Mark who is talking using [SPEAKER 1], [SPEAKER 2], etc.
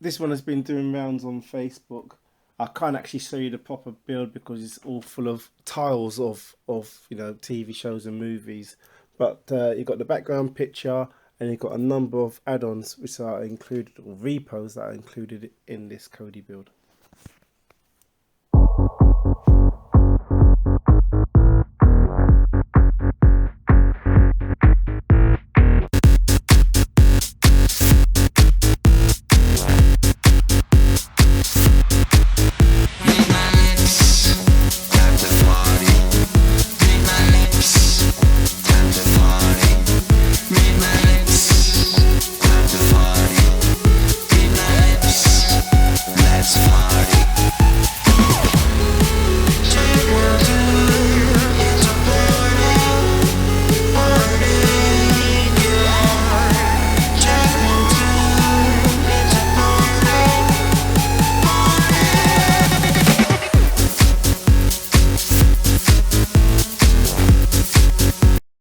[SPEAKER 1] This one has been doing rounds on Facebook. I can't actually show you the proper build because it's all full of tiles of TV shows and movies. But you've got the background picture, and you've got a number of add-ons which are included, or repos that are included in this Kodi build.